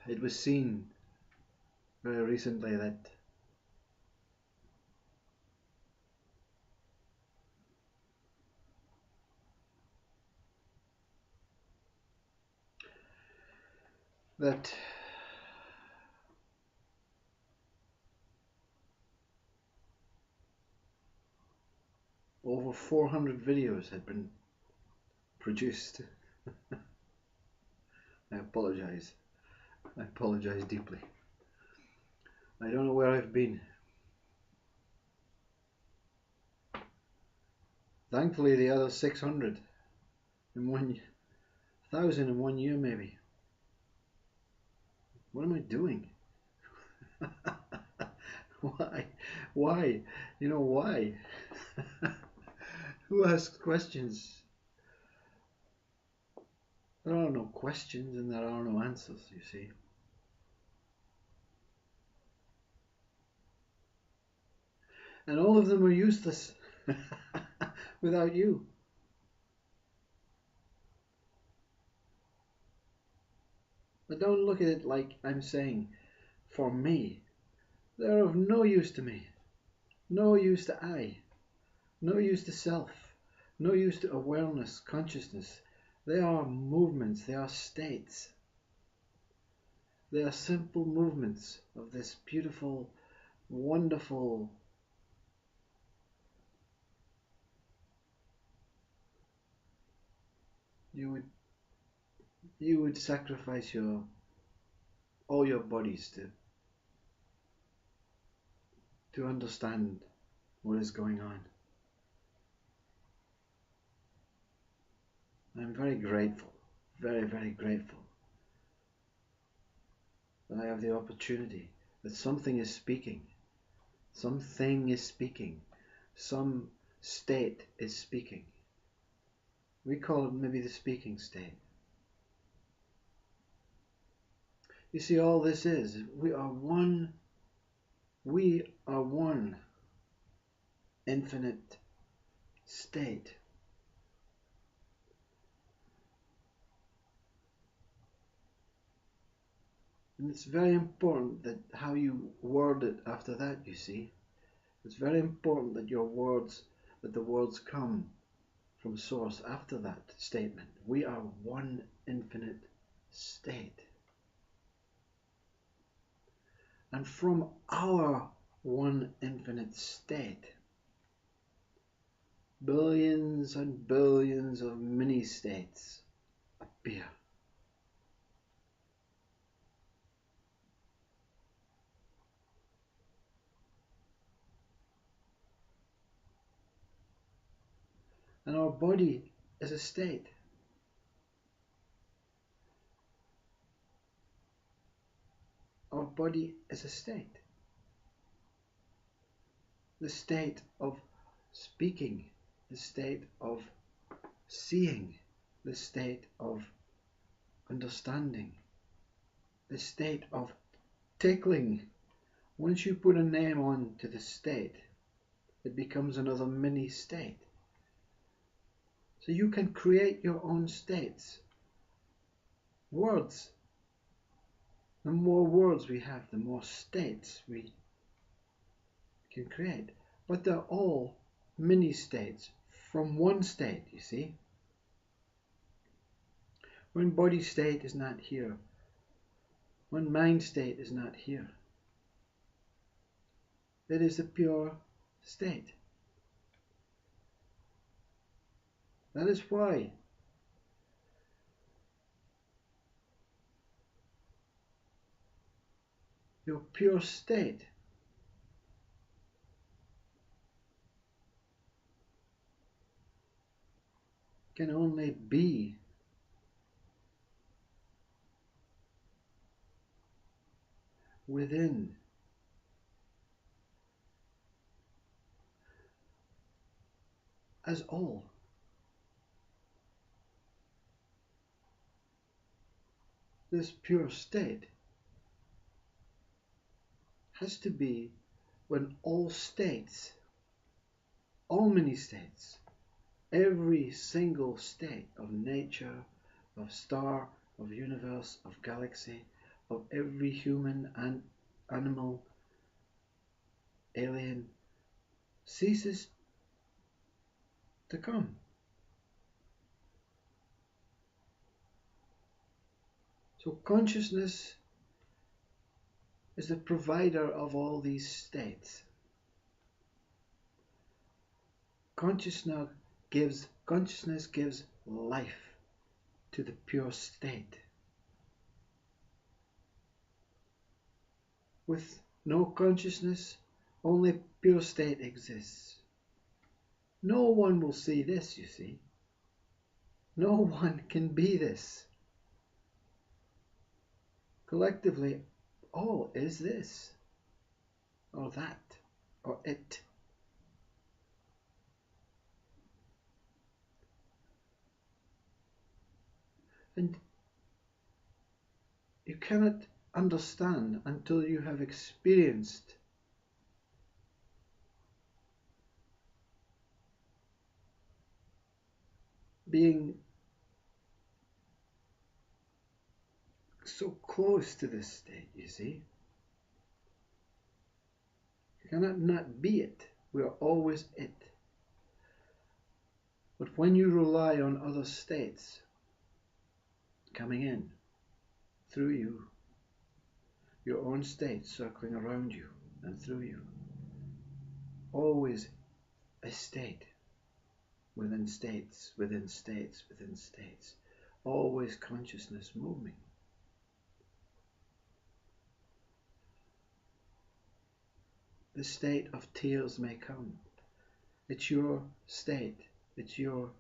It was seen very recently that over 400 videos had been produced. I apologize. I apologize deeply. I don't know where I've been. Thankfully, the other 600 in 1,000 in 1 year, maybe. What am I doing? Why? Why? You know, why? Who asks questions? There are no questions and there are no answers, you see. And all of them are useless without you. But don't look at it like I'm saying, for me. They're of no use to me. No use to I. No use to self. No use to awareness, consciousness. They are movements, they are states. They are simple movements of this beautiful, wonderful, you would sacrifice all your bodies to understand what is going on. I'm very grateful, very, very grateful that I have the opportunity, that something is speaking, something is speaking, some state is speaking. We call it maybe the speaking state. You see, all this is, we are one infinite state. And it's very important that how you word it after that, you see. It's very important that the words come from source after that statement. We are one infinite state. And from our one infinite state, billions and billions of mini states appear. And our body is a state. Our body is a state. The state of speaking, the state of seeing, the state of understanding, the state of tickling. Once you put a name on to the state, it becomes another mini state. So you can create your own states. Words. The more words we have, the more states we can create. But they're all mini states from one state, you see. When body state is not here, when mind state is not here, it is a pure state. That is why your pure state can only be within as all. This pure state has to be when all states, all mini states, every single state of nature, of star, of universe, of galaxy, of every human and animal, alien, ceases to come. So consciousness is the provider of all these states. Consciousness gives life to the pure state. With no consciousness, only pure state exists. No one will see this, you see. No one can be this. Collectively, all is this, or that, or it. And you cannot understand until you have experienced being so close to this state, you see. You cannot not be it. We are always it. But when you rely on other states coming in through you, your own state circling around you and through you, always a state within states, within states, within states, always consciousness moving. The state of tears may come. It's your state, it's your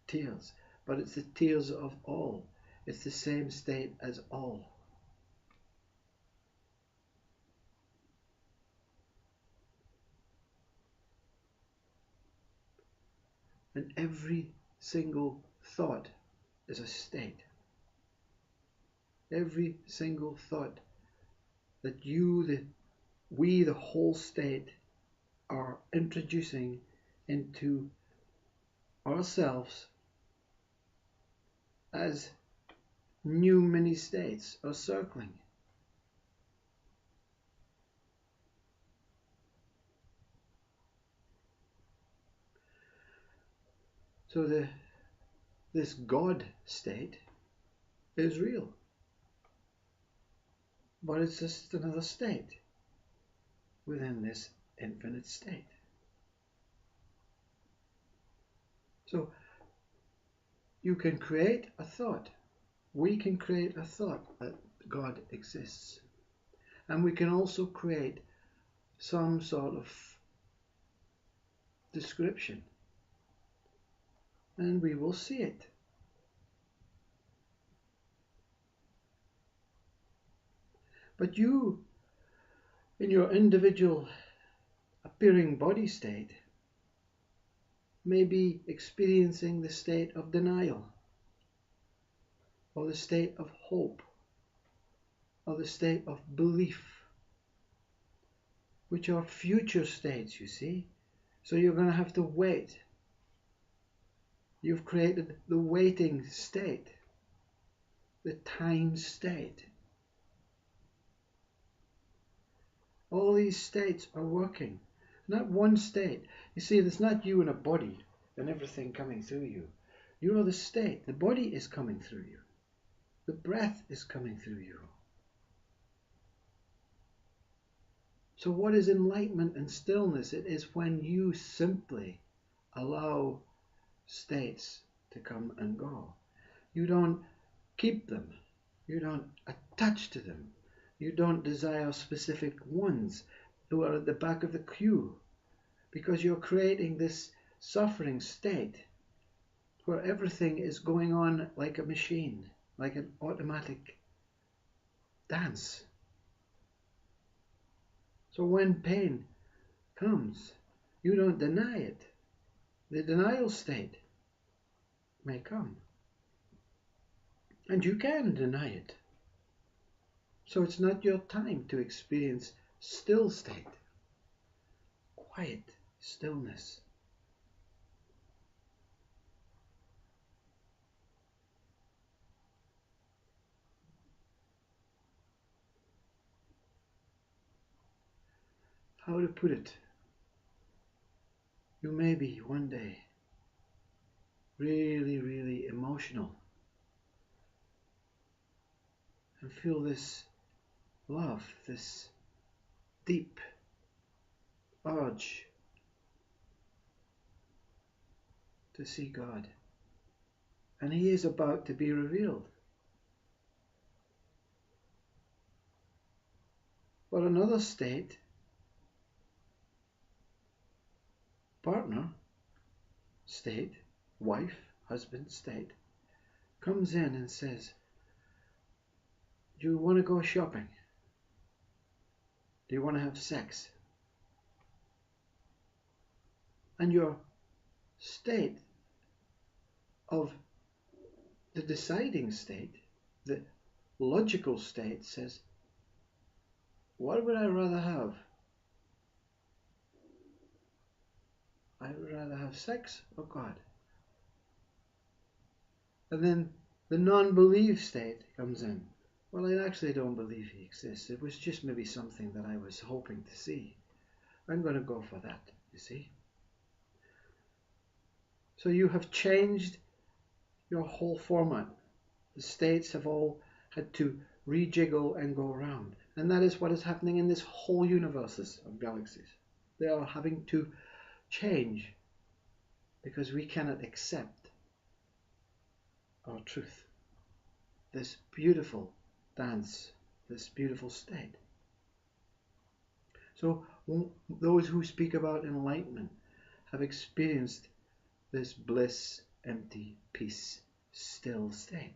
tears, but it's the tears of all. It's the same state as all. And every single thought is a state. Every single thought that we, the whole state, are introducing into ourselves as new mini states are circling. So this God state is real, but it's just another state within this infinite state. So you can create a thought. We can create a thought that God exists. And we can also create some sort of description. And we will see it. But you, in your individual appearing body state, may be experiencing the state of denial, or the state of hope, or the state of belief, which are future states, you see. So you're going to have to wait. You've created the waiting state, the time state. All these states are working. Not one state. You see, it's not you in a body and everything coming through you. You are the state. The body is coming through you. The breath is coming through you. So what is enlightenment and stillness? It is when you simply allow states to come and go. You don't keep them. You don't attach to them. You don't desire specific ones who are at the back of the queue, because you're creating this suffering state where everything is going on like a machine, like an automatic dance. So when pain comes, you don't deny it. The denial state may come, and you can deny it. So it's not your time to experience still state, quiet stillness. how to put it, you may be one day really, really emotional and feel this love, this deep urge to see God. And He is about to be revealed. But another state, partner state, wife, husband state, comes in and says, do you want to go shopping? Do you want to have sex? And your state of the deciding state, the logical state, says, what would I rather have? I would rather have sex or God. And then the non-belief state comes in. Well, I actually don't believe He exists. It was just maybe something that I was hoping to see. I'm going to go for that, you see. So you have changed your whole format. The states have all had to rejiggle and go around. And that is what is happening in this whole universe of galaxies. They are having to change because we cannot accept our truth. This beautiful dance, this beautiful state. So those who speak about enlightenment have experienced this bliss, empty, peace, still state.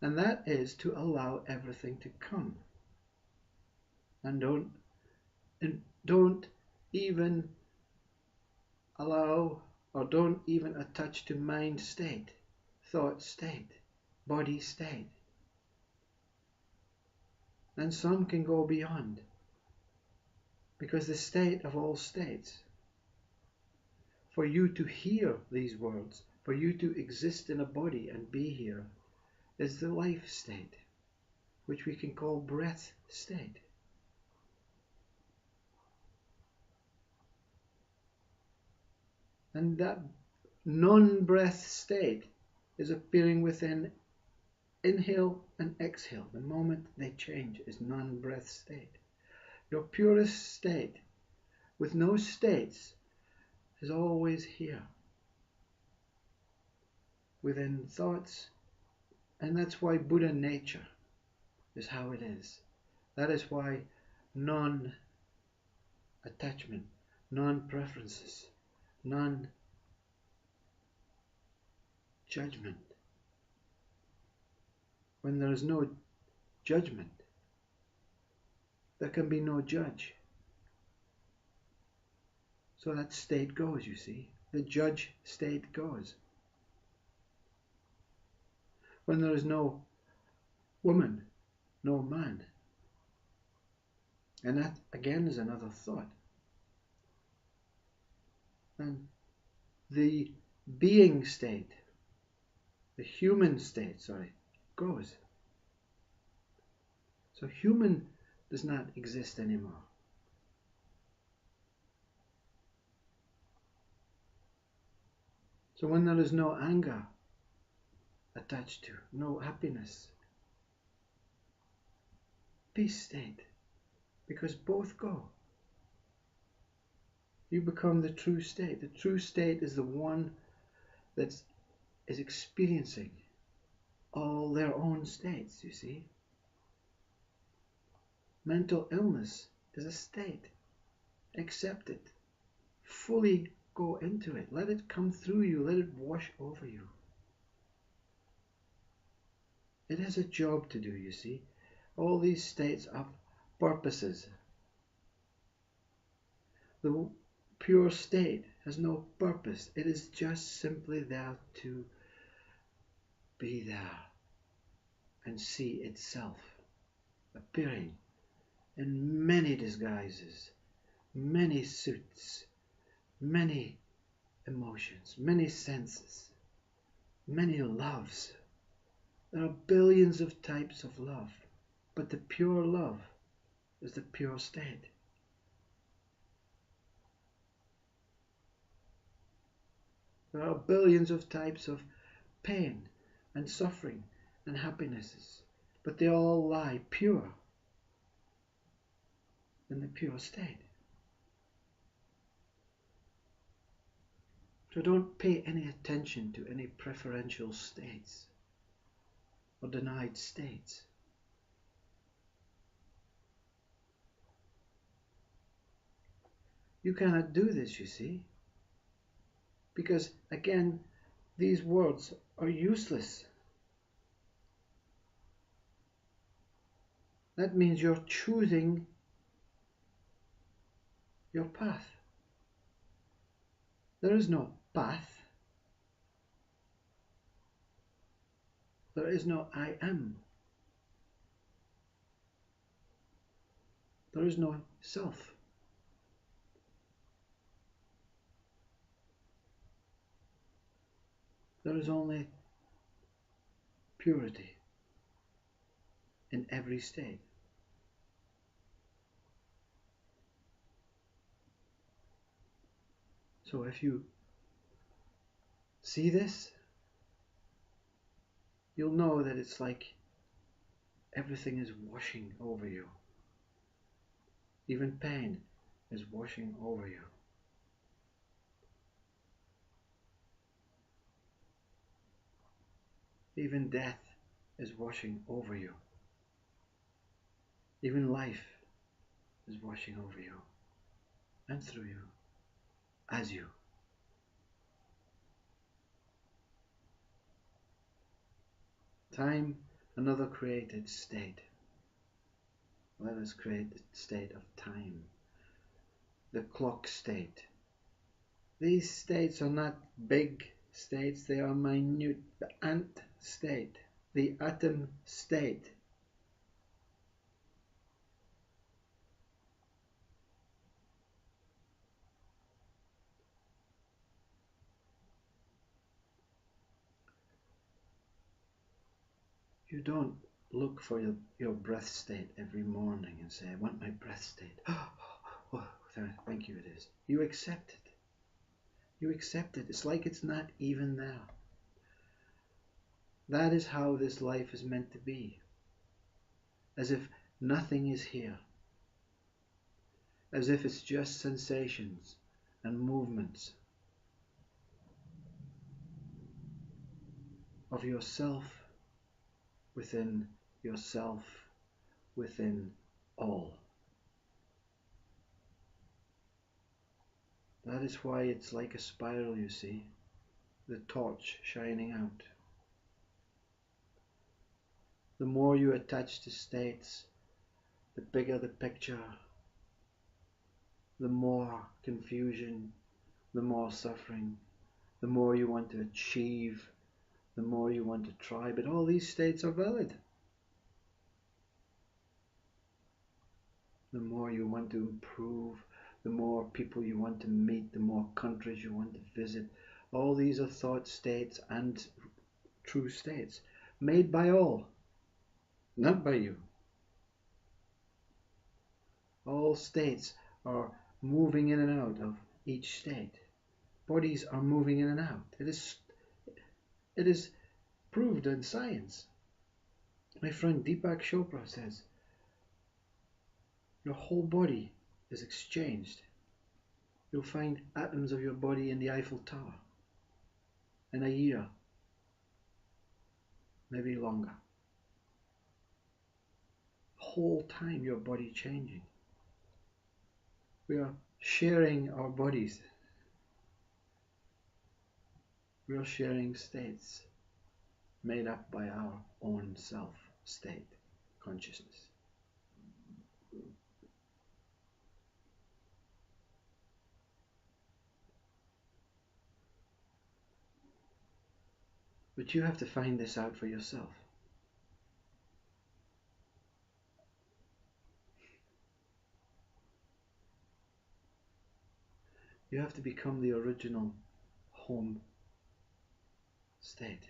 And that is to allow everything to come. And don't even allow or don't even attach to mind state, thought state, body state. And some can go beyond, because the state of all states, for you to hear these words, for you to exist in a body and be here, is the life state, which we can call breath state. And that non-breath state is appearing within inhale and exhale. The moment they change is non-breath state. Your purest state, with no states, is always here, within thoughts. And that's why Buddha nature is how it is. That is why non-attachment, non-preferences, non-judgment. When there is no judgment, there can be no judge. So that state goes, you see. The judge state goes. When there is no woman, no man. And that again is another thought. And the being state, the human state, goes. So human does not exist anymore. So when there is no anger attached to, no happiness, peace state, because both go. You become the true state. The true state is the one that is experiencing all their own states, you see. Mental illness is a state. Accept it. Fully go into it. Let it come through you. Let it wash over you. It has a job to do, you see. All these states have purposes. The pure state has no purpose. It is just simply there to be there and see itself appearing in many disguises, many suits, many emotions, many senses, many loves. There are billions of types of love, but the pure love is the pure state. There are billions of types of pain and suffering and happinesses, but they all lie pure in the pure state. So don't pay any attention to any preferential states or denied states. You cannot do this, you see, because again, these words are useless. That means you're choosing your path. There is no path. There is no I am. There is no self. There is only purity in every state. So if you see this, you'll know that it's like everything is washing over you. Even pain is washing over you. Even death is washing over you. Even life is washing over you and through you, as you. Time, another created state. Let us create the state of time, the clock state. These states are not big states, they are minute. The ant state, the atom state. You don't look for your breath state every morning and say, I want my breath state. Oh, thank you, it is. You accept it. You accept it. It's like it's not even there. That is how this life is meant to be. As if nothing is here. As if it's just sensations and movements of yourself within yourself within all. That is why it's like a spiral, you see, the torch shining out. The more you attach to states, the bigger the picture, the more confusion, the more suffering, the more you want to achieve, the more you want to try. But all these states are valid. The more you want to improve, the more people you want to meet, the more countries you want to visit. All these are thought states and true states, made by all, not by you. All states are moving in and out of each state. Bodies are moving in and out. It is proved in science. My friend Deepak Chopra says, your whole body is exchanged. You'll find atoms of your body in the Eiffel Tower in a year, maybe longer. Whole time your body changing. We are sharing our bodies. We are sharing states made up by our own self state consciousness. But you have to find this out for yourself. You have to become the original home state.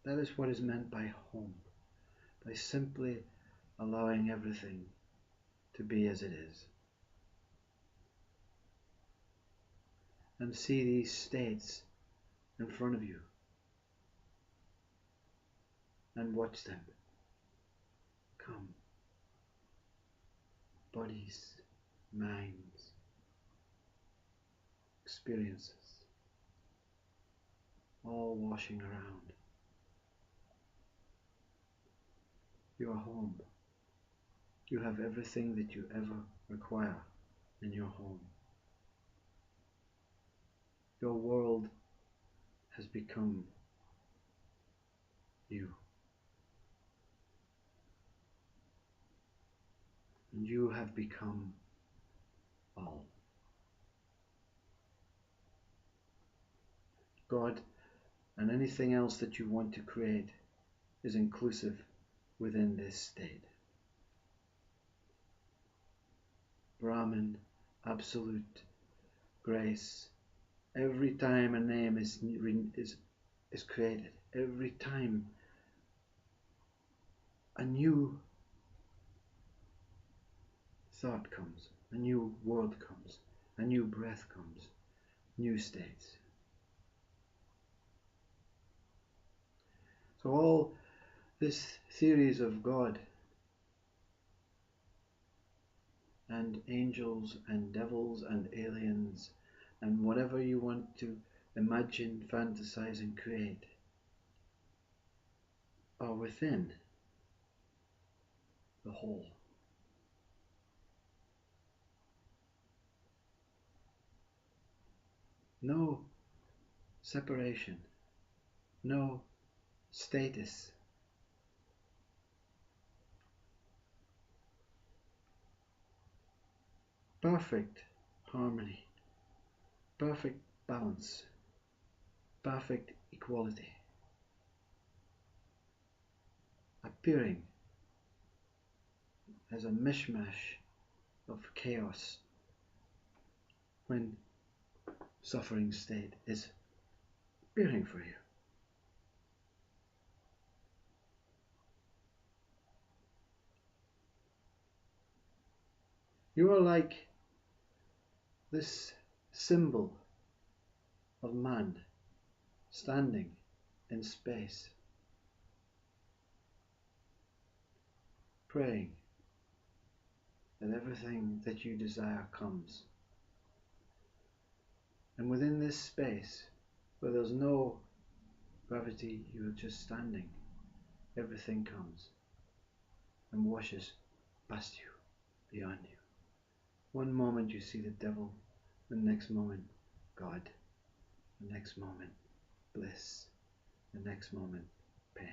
That is what is meant by home, by simply allowing everything to be as it is. and see these states in front of you and watch them come. Bodies, minds, experiences, all washing around. Your home. You have everything that you ever require in your home. Your world has become you. And you have become all. God and anything else that you want to create is inclusive within this state. Brahman, absolute grace. Every time a name is created, every time a new thought comes, a new world comes, a new breath comes, new states. So all this theories of God and angels and devils and aliens and whatever you want to imagine, fantasize and create are within the whole. No separation, no status. Perfect harmony, perfect balance, perfect equality, appearing as a mishmash of chaos when suffering state is appearing for you. You are like this symbol of man standing in space, praying that everything that you desire comes. And within this space, where there's no gravity, you are just standing. Everything comes and washes past you, beyond you. One moment you see the devil, the next moment God, the next moment bliss, the next moment pain.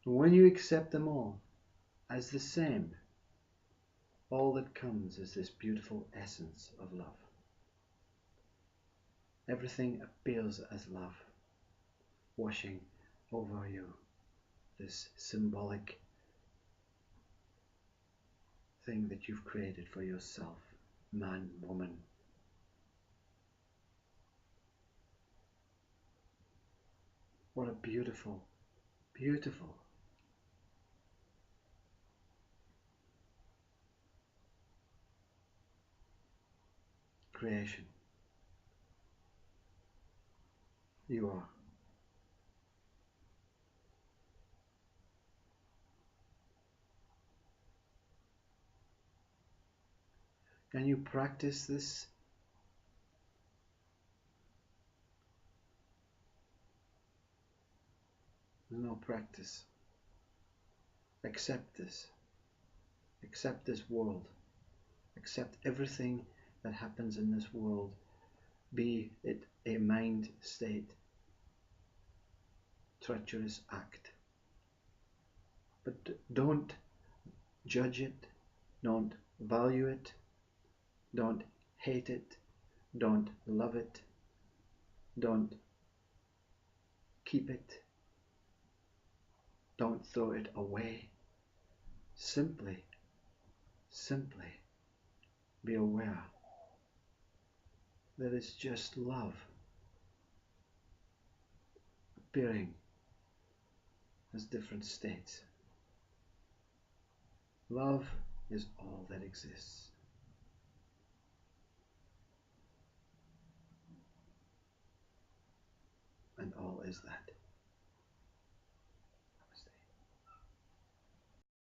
And when you accept them all as the same, all that comes is this beautiful essence of love. Everything appears as love, washing over you, this symbolic thing that you've created for yourself, man, woman. What a beautiful, beautiful creation you are. Can you practice this? There's no practice. Accept this. Accept this world. Accept everything that happens in this world, be it a mind state, treacherous act. But don't judge it, don't value it, don't hate it, don't love it, don't keep it, don't throw it away. Simply be aware that it's just love appearing as different states. Love is all that exists. all is that.